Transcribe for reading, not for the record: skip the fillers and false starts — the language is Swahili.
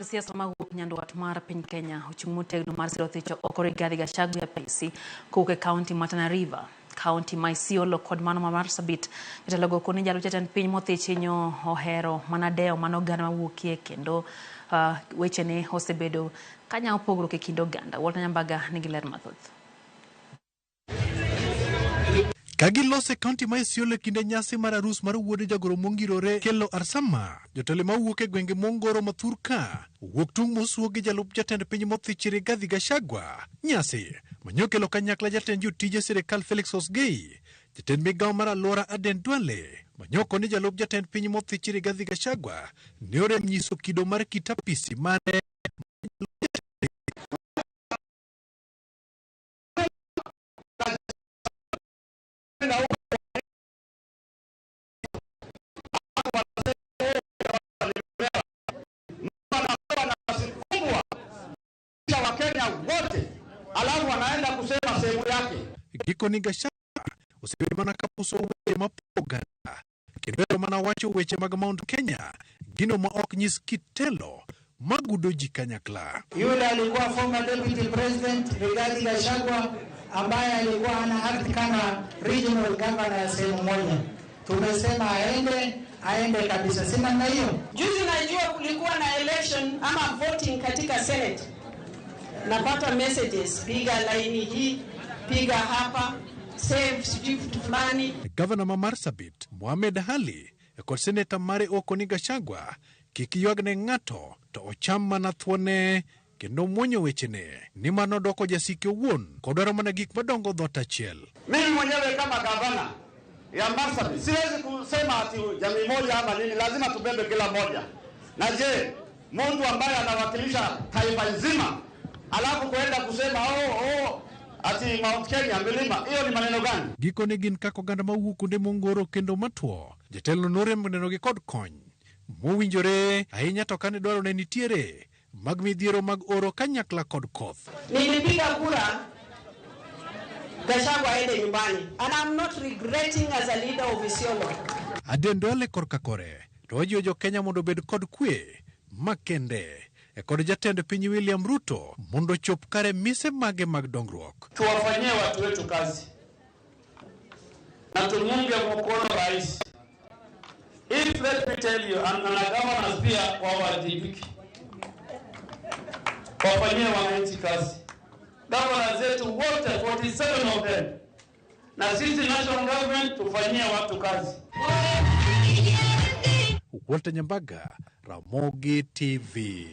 Siasa mawuok nyandwat mar piny Kenya ochung' motegno mar siro thicho oko Rigathi Gachagua apisi kowuok e kaunti ma Tana River, kaunti ma Isiolo kod mano ma Marsabit. Jatelo koni jalo jatend piny mothich hinyo ohero mana dewo mano oganda mawuokie kendo weche ne osebedo kanya opogruok e kind oganda. Walter Nyambaga nigi ler mathoth. Kagilose kaunti ma Isiolo kinde nyasi mar arus mar wuode jagoro mongirore Kelo Arsama, jotelo mawuok e gwenge mongoro mathurka wuok tung' mosuo gi jalup jatend piny mothich Rigathi Gachagua. Nyasi manyokelo kanyakla jatend jotije sirikal Felix Kosgei, jatend migawo mar alwora Aden Duale manyoko ni jalup jatend piny mothich Rigathi Gachagua ne orem nyiso kido mar kit apisi mare wote alafu wanaenda kusema sehemu yake gikoni Gachagua osebedo mana kapuso weche mapoganda kendo mana wacho weche mag Mount Kenya gino ma ok nyis kitelo magudo ji kanyakla. Yule alikuwa former deputy president Rigathi Gachagua ambaye alikuwa ana act kama regional governor ya sehemu moja, tumesema aende kabisa, si namna hiyo. Juzi najua kulikuwa na election ama voting katika Senate. Napata messages, piga laini hii, piga hapa, save shift fulani. Governor ma Marsabit, Mohamed Hali, kod Senator mare Okoni Gachagua, kikiywagne ng'ato to ocham mana thuone kendo muonyo wechene ni mano doko jasike wuon kodwaro mana gik madongo dhot achiel. Mimi mwenyewe kama gavana ya Marsabit siwezi kusema ati jamii moja ama nini, lazima tubebe kila moja. Na je, mtu ambaye anawakilisha taifa nzima alafu kuenda kusema ati Mount Kenya milima, hiyo ni maneno gani? Gikone gin kako ganda mawuok kuonde mongoro kendo matuo. Jatelo norem nenogi kod kony mowinjore ahinya to kane dwaro ne nitiere mag midhiero mag oro kanyakla kod koth. Nilipiga kura Gachagua aende nyumbani, and I'm not regretting as a leader of Isiolo. Aden Duale korka kore to wajiwo jo Kenya mondo bed kod kwe makende kod jatend piny William Ruto mondo chop kare mise mage mag dongruok. Tuwafanyie watu wetu kazi na tumunge mkono rais. If let me tell you, and governors pia wawajibiki, wafanyie wananchi kazi. Governors zetu wote 47 of them, na sisi national government tufanyie watu kazi. Walter Nyambaga, Ramogi TV.